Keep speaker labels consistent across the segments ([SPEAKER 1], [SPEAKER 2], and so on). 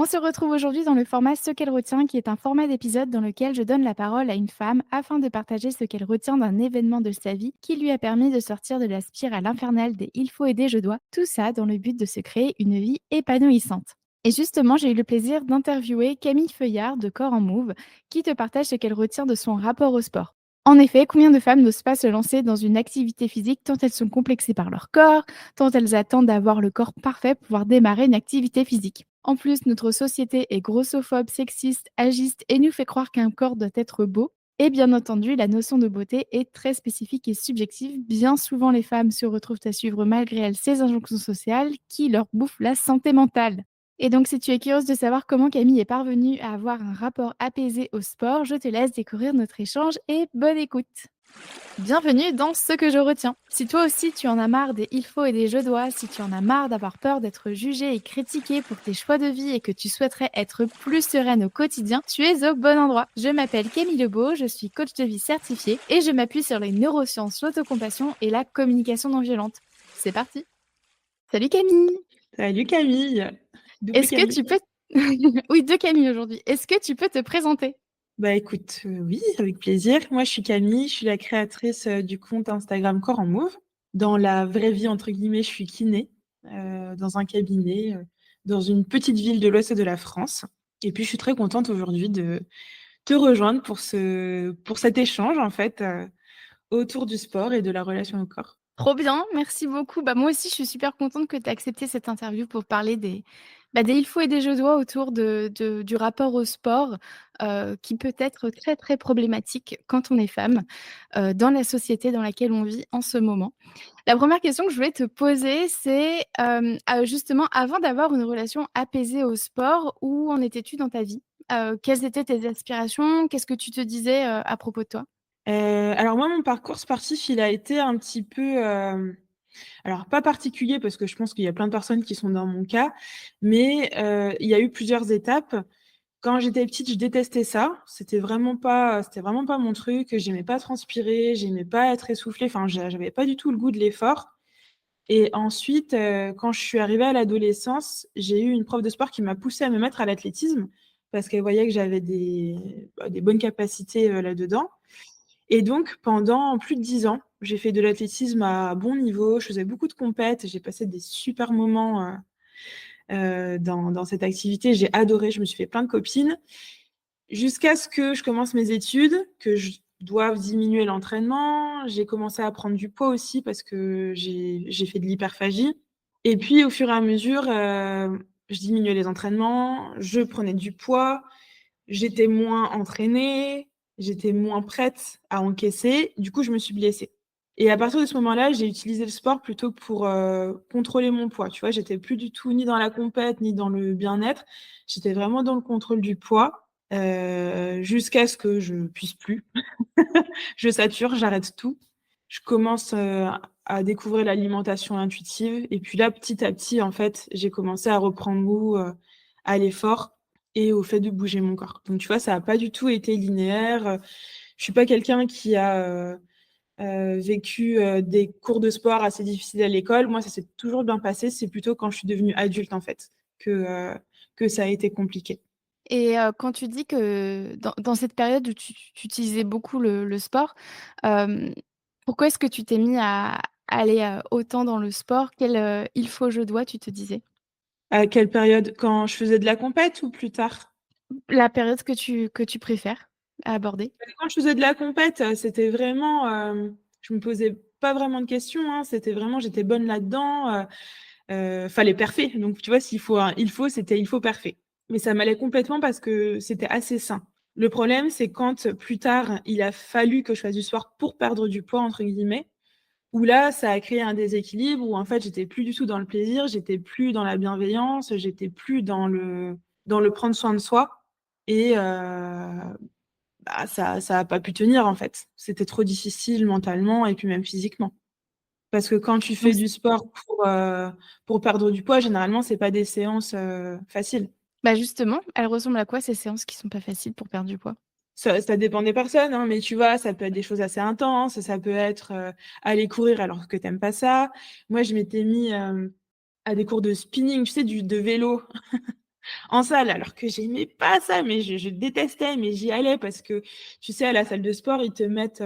[SPEAKER 1] On se retrouve aujourd'hui dans le format Ce qu'elle retient, qui est un format d'épisode dans lequel je donne la parole à une femme afin de partager ce qu'elle retient d'un événement de sa vie qui lui a permis de sortir de la spirale infernale des il faut aider, je dois, tout ça dans le but de se créer une vie épanouissante. Et justement, j'ai eu le plaisir d'interviewer Camille Feuillard de Corps en Move, qui te partage ce qu'elle retient de son rapport au sport. En effet, combien de femmes n'osent pas se lancer dans une activité physique tant elles sont complexées par leur corps, tant elles attendent d'avoir le corps parfait pour pouvoir démarrer une activité physique. En plus, notre société est grossophobe, sexiste, agiste et nous fait croire qu'un corps doit être beau. Et bien entendu, la notion de beauté est très spécifique et subjective. Bien souvent, les femmes se retrouvent à suivre malgré elles ces injonctions sociales qui leur bouffent la santé mentale. Et donc, si tu es curieuse de savoir comment Camille est parvenue à avoir un rapport apaisé au sport, je te laisse découvrir notre échange et bonne écoute. Bienvenue dans Ce que je retiens. Si toi aussi tu en as marre des il faut et des je dois, si tu en as marre d'avoir peur d'être jugée et critiquée pour tes choix de vie et que tu souhaiterais être plus sereine au quotidien, tu es au bon endroit. Je m'appelle Camille Lebeau, je suis coach de vie certifiée et je m'appuie sur les neurosciences, l'autocompassion et la communication non violente. C'est parti. Salut Camille.
[SPEAKER 2] Salut Camille, double
[SPEAKER 1] Est-ce que
[SPEAKER 2] Camille.
[SPEAKER 1] tu peux... Oui, deux Camille aujourd'hui. Est-ce que tu peux te présenter?
[SPEAKER 2] Bah écoute, oui, avec plaisir. Moi, je suis Camille, je suis la créatrice du compte Instagram Corps en Move. Dans la vraie vie, entre guillemets, je suis kiné dans un cabinet dans une petite ville de l'ouest de la France. Et puis, je suis très contente aujourd'hui de te rejoindre pour cet échange, en fait, autour du sport et de la relation au corps.
[SPEAKER 1] Trop bien, merci beaucoup. Bah, moi aussi, je suis super contente que tu aies accepté cette interview pour parler des il faut et des je dois autour du rapport au sport qui peut être très, très problématique quand on est femme dans la société dans laquelle on vit en ce moment. La première question que je voulais te poser, c'est justement, avant d'avoir une relation apaisée au sport, où en étais-tu dans ta vie? Quelles étaient tes aspirations? Qu'est-ce que tu te disais à propos de toi?
[SPEAKER 2] Alors moi, mon parcours sportif, il a été un petit peu, alors pas particulier parce que je pense qu'il y a plein de personnes qui sont dans mon cas, mais il y a eu plusieurs étapes. Quand j'étais petite, je détestais ça. C'était vraiment pas mon truc. J'aimais pas transpirer, j'aimais pas être essoufflée. Enfin, j'avais pas du tout le goût de l'effort. Et ensuite, quand je suis arrivée à l'adolescence, j'ai eu une prof de sport qui m'a poussée à me mettre à l'athlétisme parce qu'elle voyait que j'avais des bonnes capacités là-dedans. Et donc, pendant plus de 10 ans, j'ai fait de l'athlétisme à bon niveau. Je faisais beaucoup de compètes. J'ai passé des super moments dans cette activité. J'ai adoré. Je me suis fait plein de copines. Jusqu'à ce que je commence mes études, que je doive diminuer l'entraînement. J'ai commencé à prendre du poids aussi parce que j'ai fait de l'hyperphagie. Et puis, au fur et à mesure, je diminuais les entraînements, je prenais du poids, j'étais moins entraînée, j'étais moins prête à encaisser. Du coup, je me suis blessée. Et à partir de ce moment-là, j'ai utilisé le sport plutôt pour contrôler mon poids. Tu vois, j'étais plus du tout ni dans la compète, ni dans le bien-être. J'étais vraiment dans le contrôle du poids jusqu'à ce que je puisse plus. Je sature, j'arrête tout. Je commence à découvrir l'alimentation intuitive. Et puis là, petit à petit, en fait, j'ai commencé à reprendre goût à l'effort et au fait de bouger mon corps. Donc, tu vois, ça n'a pas du tout été linéaire. Je suis pas quelqu'un qui a vécu des cours de sport assez difficiles à l'école. Moi, ça s'est toujours bien passé. C'est plutôt quand je suis devenue adulte, en fait, que ça a été compliqué.
[SPEAKER 1] Et quand tu dis que dans cette période où tu utilisais beaucoup le sport, hem, pourquoi est-ce que tu t'es mis à aller, autant dans le sport? Quel, il faut, je dois, tu te disais?
[SPEAKER 2] À quelle période? Quand je faisais de la compète ou plus tard?
[SPEAKER 1] La période que tu préfères à aborder?
[SPEAKER 2] Quand je faisais de la compète, c'était vraiment, je me posais pas vraiment de questions, hein. C'était vraiment j'étais bonne là-dedans, fallait parfait. Donc tu vois, s'il faut un il faut, c'était il faut parfait. Mais ça m'allait complètement parce que c'était assez sain. Le problème, c'est quand, plus tard, il a fallu que je fasse du sport «pour perdre du poids» entre guillemets, où là, ça a créé un déséquilibre où en fait, j'étais plus du tout dans le plaisir, j'étais plus dans la bienveillance, j'étais plus dans le prendre soin de soi et bah, ça a pas pu tenir en fait. C'était trop difficile mentalement et puis même physiquement. Parce que quand tu
[SPEAKER 1] Donc
[SPEAKER 2] fais du sport pour perdre du poids, généralement, c'est pas des séances, faciles.
[SPEAKER 1] bah, justement, elles ressemblent à quoi ces séances qui sont pas faciles pour perdre du poids?
[SPEAKER 2] Ça dépend des personnes, hein, mais tu vois, ça peut être des choses assez intenses, ça peut être, aller courir alors que tu aimes pas ça. Moi, je m'étais mis, à des cours de spinning, tu sais, de vélo. en salle, alors que j'aimais pas ça, mais je détestais, mais j'y allais parce que, tu sais, à la salle de sport, ils te mettent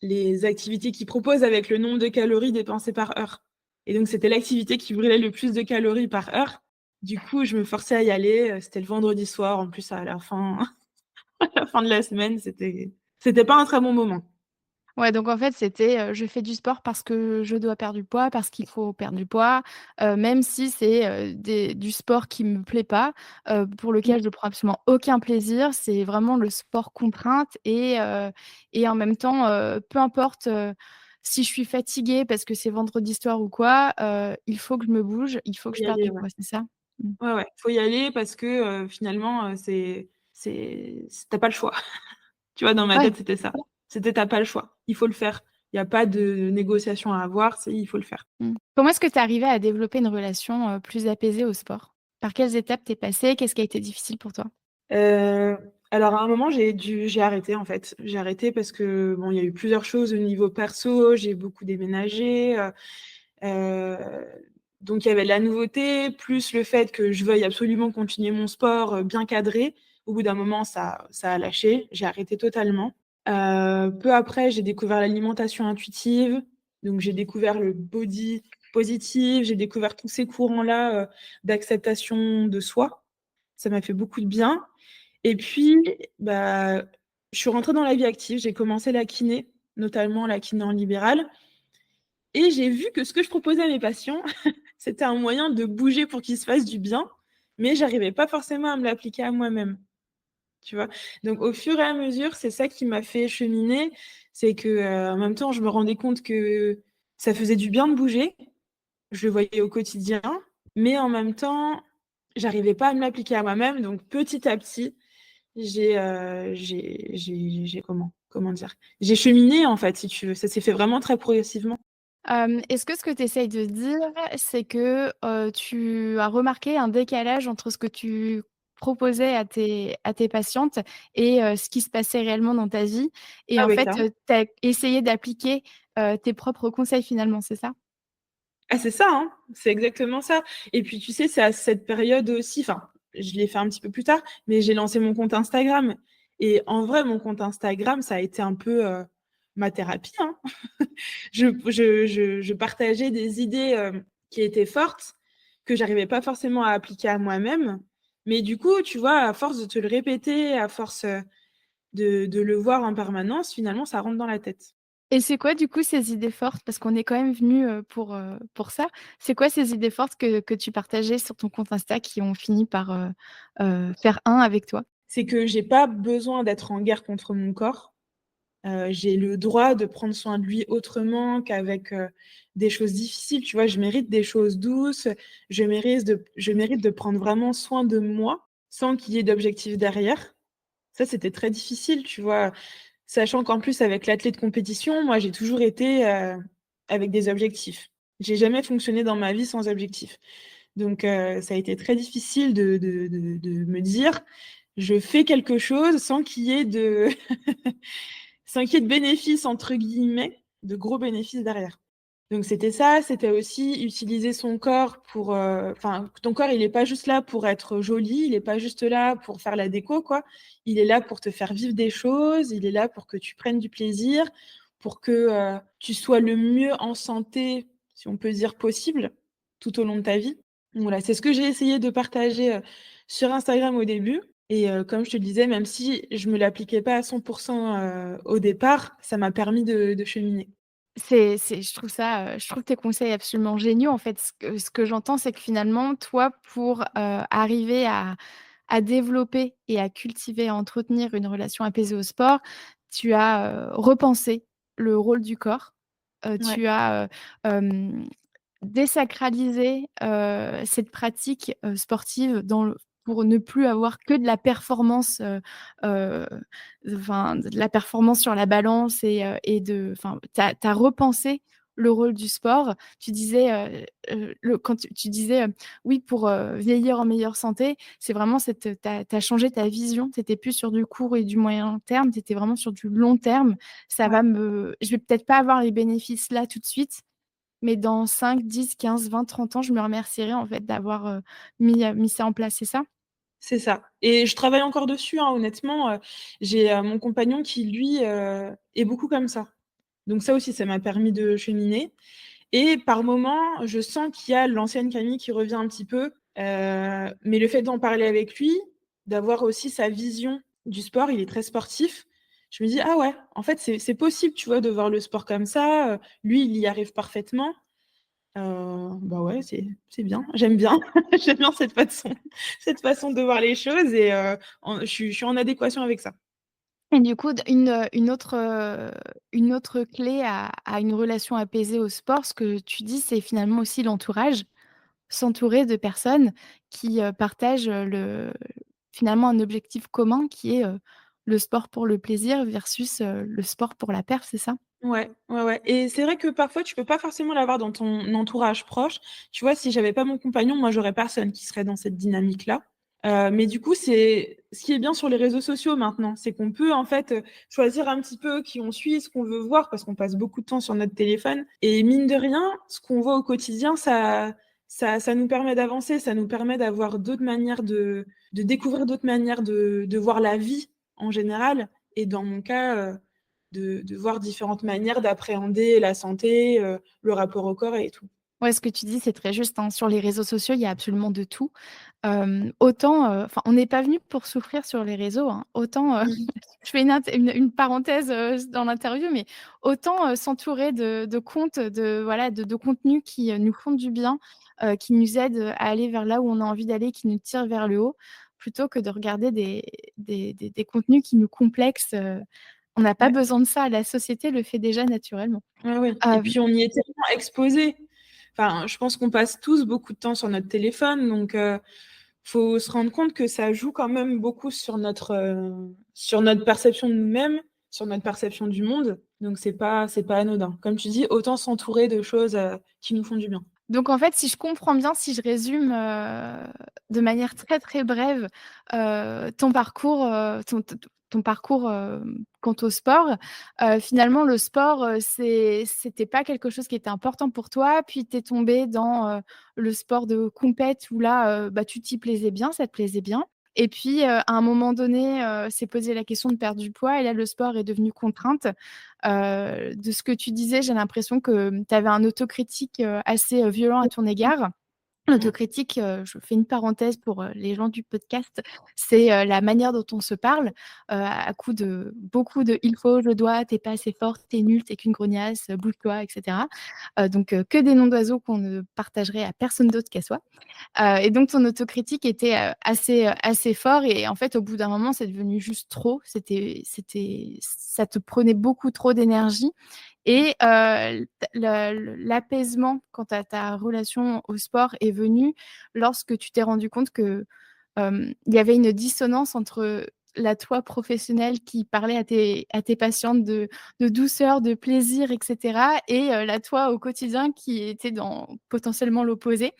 [SPEAKER 2] les activités qu'ils proposent avec le nombre de calories dépensées par heure. Et donc, c'était l'activité qui brûlait le plus de calories par heure. Du coup, je me forçais à y aller. C'était le vendredi soir. En plus, à la fin, à la fin de la semaine, c'était pas un très bon moment.
[SPEAKER 1] Ouais, donc en fait, c'était, je fais du sport parce que je dois perdre du poids, parce qu'il faut perdre du poids, même si c'est, des du sport qui me plaît pas, pour lequel je ne prends absolument aucun plaisir. C'est vraiment le sport contrainte et en même temps, peu importe, si je suis fatiguée parce que c'est vendredi soir ou quoi, il faut que je me bouge, il faut
[SPEAKER 2] Faut
[SPEAKER 1] que je
[SPEAKER 2] y
[SPEAKER 1] perde
[SPEAKER 2] aller,
[SPEAKER 1] du
[SPEAKER 2] ouais.
[SPEAKER 1] poids, c'est ça? Mmh.
[SPEAKER 2] Ouais, ouais, faut y aller parce que finalement, tu pas le choix. Tu vois, dans ma
[SPEAKER 1] Ouais.
[SPEAKER 2] tête, c'était ça. C'était: «Tu pas le choix, il faut le faire. Il y a pas de négociation à avoir, c'est il faut le faire».
[SPEAKER 1] Mmh. Comment est-ce que tu es arrivée à développer une relation, plus apaisée au sport? Par quelles étapes tu es passée? Qu'est-ce qui a été difficile pour toi?
[SPEAKER 2] Heu, alors à un moment, j'ai arrêté, en fait. J'ai arrêté parce que, bon, il y a eu plusieurs choses au niveau perso, j'ai beaucoup déménagé, heu, donc il y avait de la nouveauté, plus le fait que je veuille absolument continuer mon sport, bien cadré. Au bout d'un moment, ça a lâché, j'ai arrêté totalement. Peu après, j'ai découvert l'alimentation intuitive, donc j'ai découvert le body positive, j'ai découvert tous ces courants-là, d'acceptation de soi. Ça m'a fait beaucoup de bien et puis, bah, je suis rentrée dans la vie active, j'ai commencé la kiné, notamment la kiné en libéral et j'ai vu que ce que je proposais à mes patients, c'était un moyen de bouger pour qu'ils se fassent du bien, mais j'arrivais pas forcément à me l'appliquer à moi-même, tu vois? Donc au fur et à mesure, c'est ça qui m'a fait cheminer, c'est que, en même temps, je me rendais compte que ça faisait du bien de bouger, je le voyais au quotidien, mais en même temps, j'arrivais pas à me l'appliquer à moi-même, donc petit à petit, j'ai comment dire? J'ai cheminé, en fait, si tu veux. Ça s'est fait vraiment très progressivement.
[SPEAKER 1] Est-ce que ce que tu essayes de dire, c'est que, tu as remarqué un décalage entre ce que tu proposais à tes patientes et ce qui se passait réellement dans ta vie et
[SPEAKER 2] Ah
[SPEAKER 1] en
[SPEAKER 2] oui,
[SPEAKER 1] fait,
[SPEAKER 2] clairement.
[SPEAKER 1] tu as essayé d'appliquer, tes propres conseils finalement, c'est ça?
[SPEAKER 2] Ah, c'est ça, hein, c'est exactement ça et puis, tu sais, c'est à cette période aussi enfin, je l'ai fait un petit peu plus tard, mais j'ai lancé mon compte Instagram et en vrai, mon compte Instagram, ça a été un peu, ma thérapie, hein. Je partageais des idées, qui étaient fortes, que j'arrivais pas forcément à appliquer à moi-même, mais du coup, tu vois, à force de te le répéter, à force, de le voir en permanence, finalement, ça rentre dans la tête.
[SPEAKER 1] Et c'est quoi du coup ces idées fortes? Parce qu'on est quand même venu pour ça. C'est quoi ces idées fortes que tu partageais sur ton compte Insta qui ont fini par, faire un avec toi?
[SPEAKER 2] C'est que j'ai pas besoin d'être en guerre contre mon corps. J'ai le droit de prendre soin de lui autrement qu'avec, des choses difficiles, tu vois? Je mérite des choses douces, je mérite de prendre vraiment soin de moi, sans qu'il y ait d'objectif derrière. Ça, c'était très difficile, tu vois? Sachant qu'en plus avec l'athlète de compétition, moi, j'ai toujours été, avec des objectifs. J'ai jamais fonctionné dans ma vie sans objectif. Donc ça a été très difficile de me dire: «Je fais quelque chose sans qu'il y ait de sans qu'il y ait de «bénéfices» entre guillemets, de gros bénéfices derrière. Donc c'était ça, c'était aussi utiliser son corps pour, enfin, ton corps, il est pas juste là pour être joli, il est pas juste là pour faire la déco, quoi. Il est là pour te faire vivre des choses, il est là pour que tu prennes du plaisir, pour que, tu sois le mieux en santé, si on peut dire, possible, tout au long de ta vie. Donc voilà, c'est ce que j'ai essayé de partager, sur Instagram au début et comme je te le disais, même si je me l'appliquais pas à 100 au départ, ça m'a permis de cheminer.
[SPEAKER 1] C'est je trouve ça, je trouve tes conseils absolument géniaux en fait. Ce que j'entends, c'est que finalement toi pour, arriver à développer et à cultiver, à entretenir une relation apaisée au sport, tu as, repensé le rôle du corps.
[SPEAKER 2] Ouais,
[SPEAKER 1] Tu as, désacralisé, cette pratique, sportive dans le pour ne plus avoir que de la performance, heu, enfin de la performance sur la balance et de enfin tu as repensé le rôle du sport. Tu disais, le quand tu disais, oui pour, vieillir en meilleure santé, c'est vraiment cette, tu as changé ta vision, tu étais plus sur du court et du moyen terme, tu étais vraiment sur du long terme. Ça
[SPEAKER 2] ouais.
[SPEAKER 1] va me je vais peut-être pas avoir les bénéfices là tout de suite, mais dans 5, 10, 15, 20, 30 ans, je me remercierai en fait d'avoir, mis ça en place, c'est ça?
[SPEAKER 2] C'est ça et je travaille encore dessus, hein, honnêtement, j'ai, mon compagnon qui lui, est beaucoup comme ça. Donc ça aussi, ça m'a permis de cheminer et par moments, je sens qu'il y a l'ancienne Camille qui revient un petit peu, mais le fait d'en parler avec lui, d'avoir aussi sa vision du sport, il est très sportif. Je me dis: «Ah ouais, en fait, c'est possible, tu vois, de voir le sport comme ça, lui, il y arrive parfaitement». Bah, ouais, c'est bien. J'aime bien. J'aime bien cette façon de voir les choses et je suis en adéquation avec ça.
[SPEAKER 1] Et du coup, une autre clé à une relation apaisée au sport, ce que tu dis, c'est finalement aussi l'entourage. S'entourer de personnes qui, partagent, finalement un objectif commun qui est, le sport pour le plaisir versus, le sport pour la perf, c'est ça?
[SPEAKER 2] Ouais, ouais, ouais et c'est vrai que parfois tu peux pas forcément l'avoir dans ton entourage proche. Tu vois, si j'avais pas mon compagnon, moi j'aurais personne qui serait dans cette dynamique-là. Mais du coup, c'est ce qui est bien sur les réseaux sociaux maintenant, c'est qu'on peut en fait, choisir un petit peu qui on suit, ce qu'on veut voir parce qu'on passe beaucoup de temps sur notre téléphone et mine de rien, ce qu'on voit au quotidien, ça nous permet d'avancer, ça nous permet d'avoir d'autres manières de découvrir d'autres manières de voir la vie en général et dans mon cas, de voir différentes manières d'appréhender la santé, le rapport au corps et tout.
[SPEAKER 1] Ouais, ce que tu dis, c'est très juste, hein. Sur les réseaux sociaux, il y a absolument de tout. Autant, enfin, on n'est pas venu pour souffrir sur les réseaux, hein. Autant,
[SPEAKER 2] Mmh.
[SPEAKER 1] je fais une parenthèse, dans l'interview, mais autant, s'entourer de comptes, de contenus qui, nous font du bien, qui nous aident, à aller vers là où on a envie d'aller, qui nous tirent vers le haut, plutôt que de regarder des contenus qui nous complexent, on n'a pas
[SPEAKER 2] Ouais.
[SPEAKER 1] besoin de ça. La société le fait déjà naturellement.
[SPEAKER 2] Ouais, ouais et
[SPEAKER 1] Hem
[SPEAKER 2] puis on y est tellement exposés. Enfin, je pense qu'on passe tous beaucoup de temps sur notre téléphone donc faut se rendre compte que ça joue quand même beaucoup sur notre perception de nous-mêmes, sur notre perception du monde donc c'est pas anodin. Comme tu dis, autant s'entourer de choses, qui nous font du bien.
[SPEAKER 1] Donc en fait, si je comprends bien, si je résume, de manière très, très brève, ton parcours, ton parcours, quant au sport, finalement le sport, c'était pas quelque chose qui était important pour toi, puis tu es tombée dans, le sport de compète où là, bah, tu t'y plaisais bien, ça te plaisait bien et puis, à un moment donné, s'est posé la question de perdre du poids et là le sport est devenu contrainte. De ce que tu disais, j'ai l'impression que, tu avais un autocritique, assez, violent à ton égard.
[SPEAKER 2] Mmh.
[SPEAKER 1] L'autocritique, je fais une parenthèse pour, les gens du podcast, c'est, la manière dont on se parle, à coup de beaucoup de «il faut», «je dois», «tu es pas assez forte», «tu es nulle», «tu es qu'une grognasse», «bouge-toi» et cetera. Donc que des noms d'oiseaux qu'on ne partagerait à personne d'autre qu'à soi. Et donc ton autocritique était, assez fort et en fait, au bout d'un moment, c'est devenu juste trop. Ça te prenait beaucoup trop d'énergie et l'apaisement quant à ta relation au sport est venu lorsque tu t'es rendu compte que, il y avait une dissonance entre la toi professionnelle qui parlait à tes patientes de douceur, de plaisir et cetera et la toi au quotidien qui était dans potentiellement l'opposé.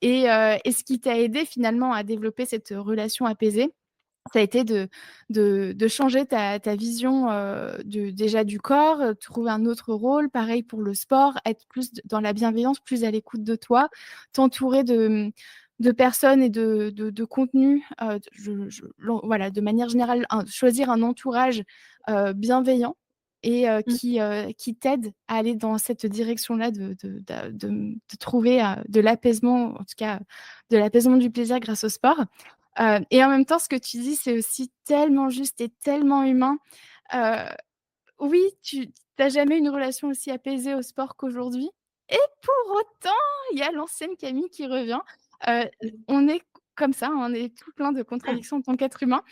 [SPEAKER 1] Et ce qui t'a aidé finalement à développer cette relation apaisée, ça a été de changer ta vision, déjà du corps, trouver un autre rôle. Pareil pour le sport, être plus dans la bienveillance, plus à l'écoute de toi, t'entourer de personnes et de contenus, voilà, de manière générale, choisir un entourage, bienveillant et
[SPEAKER 2] Mmh.
[SPEAKER 1] qui t'aide à aller dans cette direction-là de trouver, de l'apaisement, en tout cas, de l'apaisement du plaisir grâce au sport. Et en même temps, ce que tu dis, c'est aussi tellement juste et tellement humain. Heu, oui, tu as jamais une relation aussi apaisée au sport qu'aujourd'hui et pour autant, il y a l'ancienne Camille qui revient. Heu, on est comme ça, hein, on est tout plein de
[SPEAKER 2] Mmh.
[SPEAKER 1] contradictions en tant qu'être humain.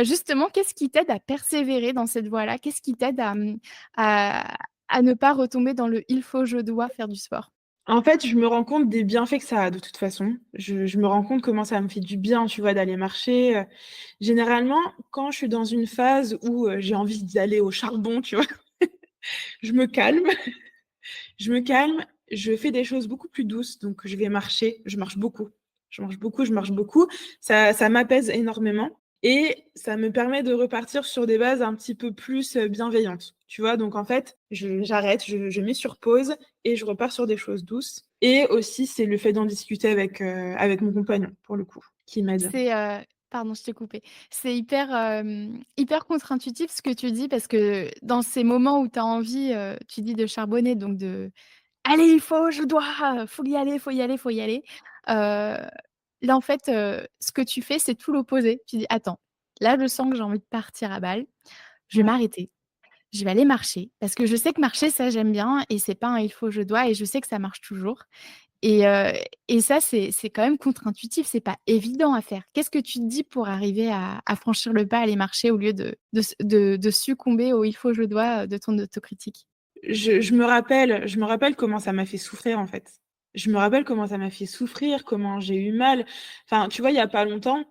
[SPEAKER 1] Justement, qu'est-ce qui t'aide à persévérer dans cette voie-là? Qu'est-ce qui t'aide à à ne pas retomber dans le «il faut, je dois» faire du sport?
[SPEAKER 2] En fait, je me rends compte des bienfaits que ça a de toute façon. Je me rends compte comment ça me fait du bien, tu vois, d'aller marcher, généralement, quand je suis dans une phase où, j'ai envie d'aller au charbon, tu vois? Je me calme, je me calme, je fais des choses beaucoup plus douces, donc je vais marcher, je marche beaucoup, je marche beaucoup, je marche beaucoup. Ça m'apaise énormément et ça me permet de repartir sur des bases un petit peu plus, bienveillantes, tu vois? Donc en fait, j'arrête, je mets sur pause et je repars sur des choses douces et aussi, c'est le fait d'en discuter avec mon compagnon, pour le coup, qui m'aide.
[SPEAKER 1] C'est, pardon, je t'ai coupé. C'est hyper, hyper contre-intuitif ce que tu dis parce que dans ces moments où tu as envie, tu dis de charbonner donc de: «Allez, il faut, je dois, faut y aller, faut y aller, faut y aller». Heu, Là, en fait, ce que tu fais, c'est tout l'opposé. Tu dis: «Attends, là, je sens que j'ai envie de partir à balle, je vais
[SPEAKER 2] Ouais.
[SPEAKER 1] m'arrêter, je vais aller marcher». Parce que je sais que marcher, ça, j'aime bien et c'est pas un il faut, je dois et je sais que ça marche toujours. Et ça, c'est quand même contre-intuitif, c'est pas évident à faire. Qu'est-ce que tu te dis pour arriver à franchir le pas, aller marcher au lieu de succomber au «il faut, je dois» de ton autocritique?
[SPEAKER 2] Je me rappelle comment ça m'a fait souffrir, en fait. Je me rappelle comment ça m'a fait souffrir, comment j'ai eu mal. Enfin, tu vois, il y a pas longtemps,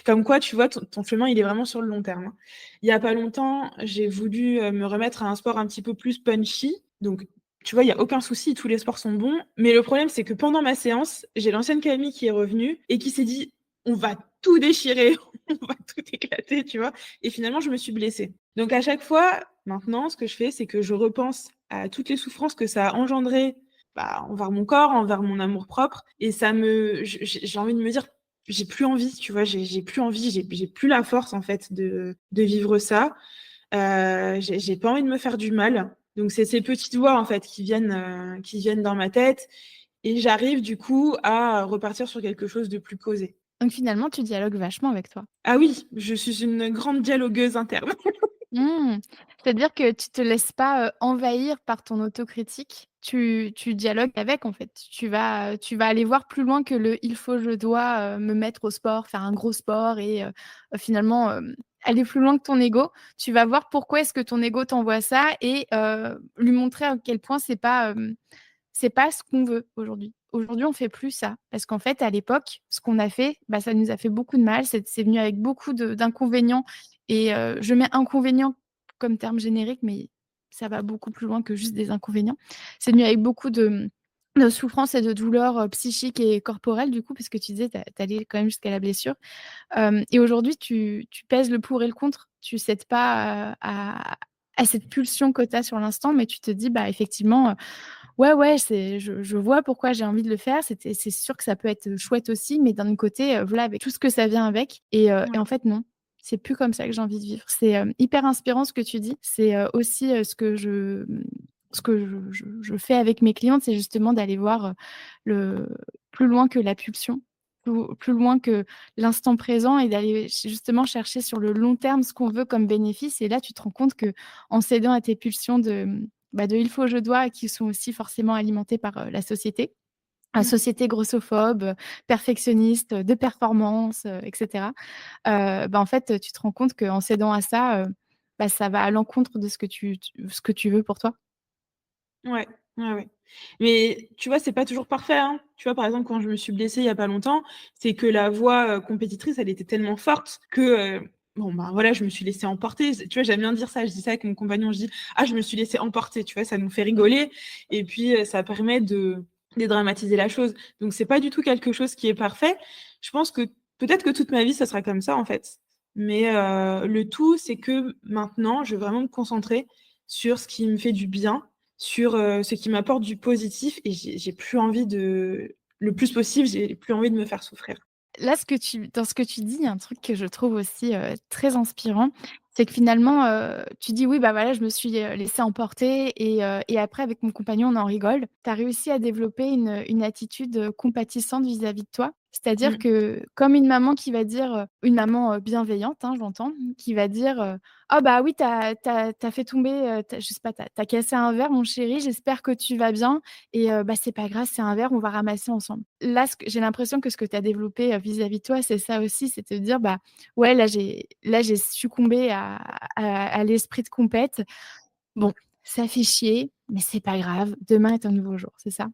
[SPEAKER 2] comme quoi, tu vois, ton chemin, il est vraiment sur le long terme, hein. Il y a pas longtemps, j'ai voulu, me remettre à un sport un petit peu plus punchy, donc tu vois, il y a aucun souci, tous les sports sont bons, mais le problème, c'est que pendant ma séance, j'ai l'ancienne Camille qui est revenue et qui s'est dit: «On va tout déchirer, on va tout éclater», tu vois? Et finalement, je me suis blessée. Donc à chaque fois, maintenant, ce que je fais, c'est que je repense à toutes les souffrances que ça a engendrées, bah, envers mon corps, envers mon amour-propre et ça me j'ai envie de me dire: «J'ai plus envie», tu vois? J'ai plus envie, j'ai plus la force, en fait, de vivre ça. J'ai pas envie de me faire du mal. Donc c'est ces petites voix, en fait, qui viennent dans ma tête et j'arrive, du coup, à repartir sur quelque chose de plus posé.
[SPEAKER 1] Donc finalement, tu dialogues vachement avec toi.
[SPEAKER 2] Ah oui, je suis une grande dialogueuse interne.
[SPEAKER 1] Mmh. C'est-à-dire que tu te laisses pas, envahir par ton autocritique. Tu dialogues avec, en fait. Tu vas aller voir plus loin que le «il faut, je dois, me mettre au sport, faire un gros sport» et finalement, aller plus loin que ton ego. Tu vas voir pourquoi est-ce que ton ego t'envoie ça et lui montrer à quel point c'est pas ce qu'on veut aujourd'hui. Aujourd'hui, on fait plus ça parce qu'en fait, à l'époque, ce qu'on a fait, bah, ça nous a fait beaucoup de mal. C'est venu avec beaucoup d'inconvénients et je mets inconvénients comme terme générique, mais ça va beaucoup plus loin que juste des inconvénients. C'est venu avec beaucoup de souffrances et de douleurs, psychiques et corporelles du coup, parce que tu disais, tu allais quand même jusqu'à la blessure. Hem Et aujourd'hui, tu pèses le pour et le contre. Tu cèdes pas, à cette pulsion que tu as sur l'instant, mais tu te dis: «Bah, effectivement, ouais, ouais, je vois pourquoi j'ai envie de le faire. C'est sûr que ça peut être chouette aussi, mais d'un autre côté, voilà, avec tout ce que ça vient avec et en fait, non, c'est plus comme ça que j'ai envie de vivre. C'est, hyper inspirant ce que tu dis. C'est, aussi, ce que je fais avec mes clientes, c'est justement d'aller voir, le plus loin que la pulsion, plus loin que l'instant présent et d'aller justement chercher sur le long terme ce qu'on veut comme bénéfice et là, tu te rends compte qu'en cédant à tes pulsions de «il faut, je dois» qui sont aussi forcément alimentées par, la société. La
[SPEAKER 2] Mmh.
[SPEAKER 1] société grossophobe, perfectionniste, de performance, et cetera. Bah, en fait, tu te rends compte qu'en cédant à ça, bah, ça va à l'encontre de ce que tu veux pour toi.
[SPEAKER 2] Ouais, ouais, ouais. Mais tu vois, c'est pas toujours parfait, hein. Tu vois, par exemple, quand je me suis blessée il y a pas longtemps, c'est que la voix, compétitrice, elle était tellement forte que, bon, ben, voilà, je me suis laissée emporter. Tu vois, j'aime bien dire ça, je dis ça avec mon compagnon, je dis: «Ah, je me suis laissée emporter», tu vois? Ça nous fait rigoler et puis, ça permet de dédramatiser la chose. Donc c'est pas du tout quelque chose qui est parfait. Je pense que peut-être que toute ma vie, ça sera comme ça, en fait. Mais, le tout, c'est que maintenant, je vais vraiment me concentrer sur ce qui me fait du bien sur, ce qui m'apporte du positif et j'ai plus envie de le plus possible, j'ai plus envie de me faire souffrir.
[SPEAKER 1] Là, dans ce que tu dis, il y a un truc que je trouve aussi, très inspirant, c'est que finalement, tu dis: «Oui, bah, voilà, je me suis, laissée emporter et après avec mon compagnon, on en rigole». Tu as réussi à développer une attitude, compatissante vis-à-vis de toi. C'est-à-dire
[SPEAKER 2] Mmh.
[SPEAKER 1] que comme une maman qui va dire, une maman, bienveillante, hein, j'entends, qui va dire, «Ah bah, oui, tu as fait tomber, je sais pas, tu as cassé un verre mon chéri, j'espère que tu vas bien et bah, c'est pas grave, c'est un verre, on va ramasser ensemble». Là, ce que j'ai l'impression que ce que tu as développé, vis-à-vis de toi, c'est ça aussi, c'est te dire: «Bah, ouais, là j'ai succombé à l'esprit de compète. Bon, ça fait chier, mais c'est pas grave, demain est un nouveau jour», c'est ça?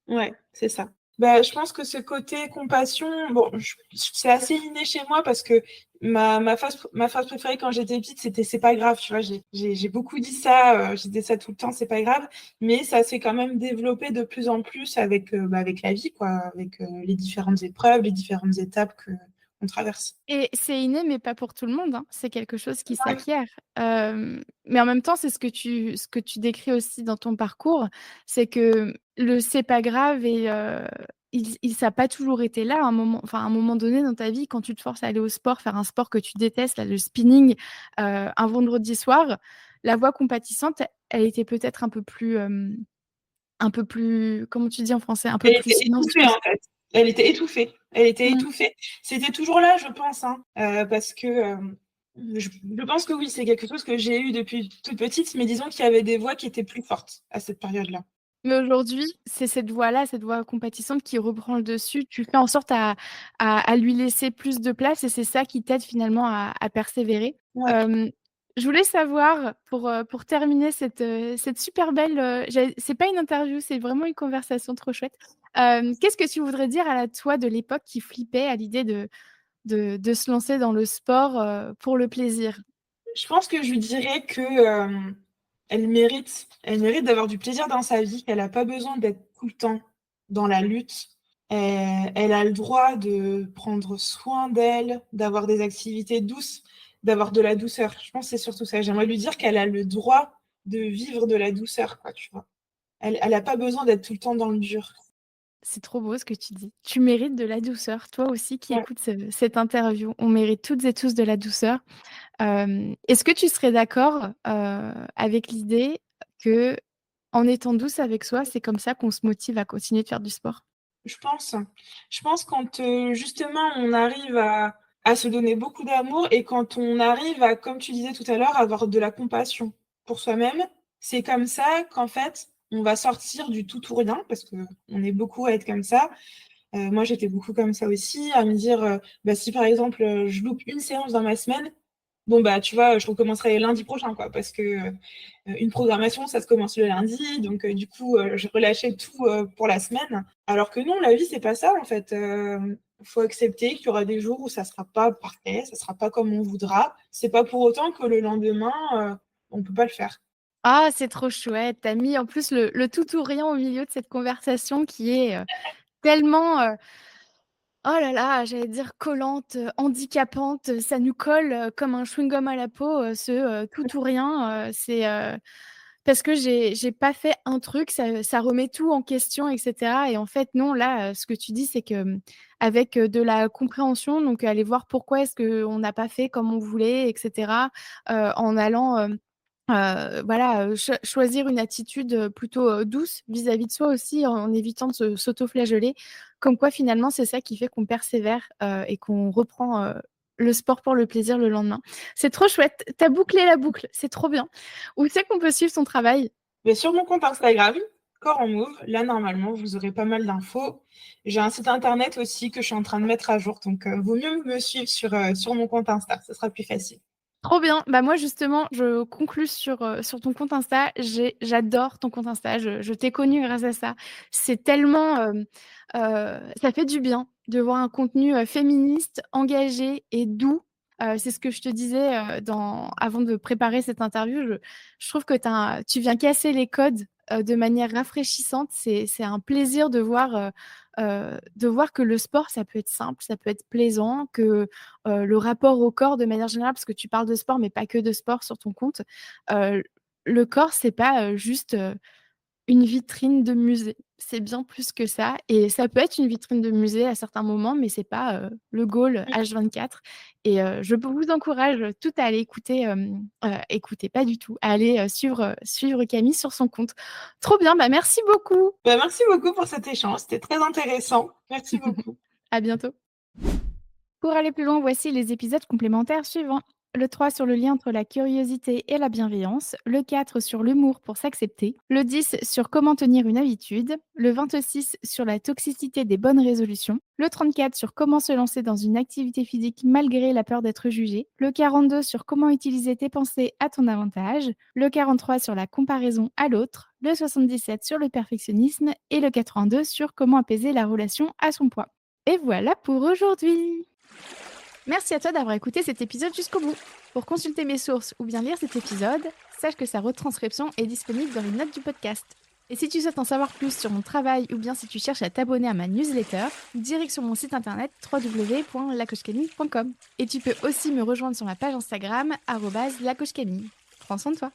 [SPEAKER 2] Ouais, c'est ça. Bah, je pense que ce côté compassion, bon, c'est assez inné chez moi parce que ma phrase préférée quand j'étais petite, c'était: «C'est pas grave», tu vois? J'ai beaucoup dit ça, je disais ça tout le temps: «C'est pas grave», mais ça s'est quand même développé de plus en plus avec, bah, avec la vie, quoi, avec, les différentes épreuves, les différentes étapes qu'on qu'on traverse.
[SPEAKER 1] Et c'est inné, mais pas pour tout le monde, hein. C'est quelque chose qui
[SPEAKER 2] Ouais.
[SPEAKER 1] s'acquiert. Mais en même temps, c'est ce que tu décris aussi dans ton parcours, c'est que le «c'est pas grave» et ça a pas toujours été là à un moment donné dans ta vie, quand tu te forces à aller au sport, faire un sport que tu détestes, là, le spinning, un vendredi soir, la voix compatissante, elle était peut-être un peu plus, comment tu dis en français? Un peu
[SPEAKER 2] Elle
[SPEAKER 1] plus
[SPEAKER 2] était étouffée,
[SPEAKER 1] silencieuse.
[SPEAKER 2] en fait. Elle était étouffée. Elle était
[SPEAKER 1] Mmh.
[SPEAKER 2] étouffée. C'était toujours là, je pense, hein, parce que, je pense que oui, c'est quelque chose que j'ai eu depuis toute petite, mais disons qu'il y avait des voix qui étaient plus fortes à cette période-là.
[SPEAKER 1] Mais aujourd'hui, c'est cette voix-là, cette voix compatissante qui reprend le dessus. Tu fais en sorte à lui laisser plus de place et c'est ça qui t'aide finalement à persévérer.
[SPEAKER 2] Ouais.
[SPEAKER 1] Hem, je voulais savoir pour terminer cette super belle, c'est pas une interview, c'est vraiment une conversation trop chouette. Qu'est-ce que tu voudrais dire à la toi de l'époque qui flippait à l'idée de se lancer dans le sport, pour le plaisir?
[SPEAKER 2] Je pense que je lui dirais que, elle mérite d'avoir du plaisir dans sa vie, qu'elle a pas besoin d'être tout le temps dans la lutte. Elle a le droit de prendre soin d'elle, d'avoir des activités douces, d'avoir de la douceur. Je pense que c'est surtout ça. J'aimerais lui dire qu'elle a le droit de vivre de la douceur, quoi, tu vois? Elle a pas besoin d'être tout le temps dans le dur.
[SPEAKER 1] C'est trop beau ce que tu dis. Tu mérites de la douceur. Toi aussi qui
[SPEAKER 2] Ouais.
[SPEAKER 1] écoutes cette interview, on mérite toutes et tous de la douceur. Est-ce que tu serais d'accord, avec l'idée qu'en étant douce avec soi, c'est comme ça qu'on se motive à continuer de faire du sport?
[SPEAKER 2] Je pense. Je pense quand, justement on arrive à se donner beaucoup d'amour et quand on arrive à, comme tu disais tout à l'heure, avoir de la compassion pour soi-même, c'est comme ça qu'en fait, on va sortir du tout ou rien parce qu'on est beaucoup à être comme ça. Moi, j'étais beaucoup comme ça aussi, à me dire, bah, si par exemple, je loupe une séance dans ma semaine, bon, bah, tu vois, je recommencerai lundi prochain, quoi, parce que, une programmation, ça se commence le lundi, donc du coup, je relâchais tout, pour la semaine. Alors que non, la vie, c'est pas ça, en fait. Faut accepter qu'il y aura des jours où ça sera pas parfait, ça sera pas comme on voudra. C'est pas pour autant que le lendemain, on peut pas le faire.
[SPEAKER 1] Ah, c'est trop chouette. Tu as mis en plus le tout ou rien au milieu de cette conversation qui est, tellement, oh là là, j'allais dire collante, handicapante, ça nous colle, comme un chewing-gum à la peau, tout ou rien, parce que j'ai pas fait un truc, ça remet tout en question et cetera et en fait non, là, ce que tu dis, c'est que, avec, de la compréhension, donc aller voir pourquoi est-ce qu'on n'a pas fait comme on voulait et cetera, en allant, voilà, choisir une attitude, plutôt, douce vis-à-vis de soi aussi, en évitant de s'auto-flageller. Comme quoi finalement, c'est ça qui fait qu'on persévère, et qu'on reprend, le sport pour le plaisir le lendemain. C'est trop chouette, tu as bouclé la boucle, c'est trop bien. Où c'est qu'on peut suivre ton travail?
[SPEAKER 2] Mais sur mon compte Instagram, Corps en Mauve, là, normalement, vous aurez pas mal d'infos. J'ai un site internet aussi que je suis en train de mettre à jour, donc vaut mieux me suivre sur mon compte Insta, ce sera plus facile.
[SPEAKER 1] Trop bien. Bah, moi, justement, je conclus sur ton compte Insta. J'adore ton compte Insta. Je t'ai connu grâce à ça. C'est tellement, ça fait du bien de voir un contenu, féministe, engagé et doux. C'est ce que je te disais, avant de préparer cette interview. Je trouve que tu viens casser les codes, de manière rafraîchissante. C'est un plaisir de voir que le sport, ça peut être simple, ça peut être plaisant, que le rapport au corps de manière générale, parce que tu parles de sport, mais pas que de sport sur ton compte. Heu, le corps, c'est pas, juste, une vitrine de musée. C'est bien plus que ça et ça peut être une vitrine de musée à certains moments, mais c'est pas, le goal H24 et je vous encourage toutes à aller écouter, pas du tout, à aller, suivre Camille sur son compte. Trop bien, bah, merci beaucoup.
[SPEAKER 2] Bah, merci beaucoup pour cet échange, c'était très intéressant. Merci beaucoup.
[SPEAKER 1] À bientôt. Pour aller plus loin, voici les épisodes complémentaires suivants. Le 3 sur le lien entre la curiosité et la bienveillance, le 4 sur l'humour pour s'accepter, le 10 sur comment tenir une habitude, le 26 sur la toxicité des bonnes résolutions, le 34 sur comment se lancer dans une activité physique malgré la peur d'être jugé, le 42 sur comment utiliser tes pensées à ton avantage, le 43 sur la comparaison à l'autre, le 77 sur le perfectionnisme et le 82 sur comment apaiser la relation à son poids. Et voilà pour aujourd'hui. Merci à toi d'avoir écouté cet épisode jusqu'au bout. Pour consulter mes sources ou bien lire cet épisode, sache que sa retranscription est disponible dans les notes du podcast. Et si tu souhaites en savoir plus sur mon travail ou bien si tu cherches à t'abonner à ma newsletter, direction mon site internet www.lacochecamille.com. Et tu peux aussi me rejoindre sur ma page Instagram @lacochecamille. Prends soin de toi.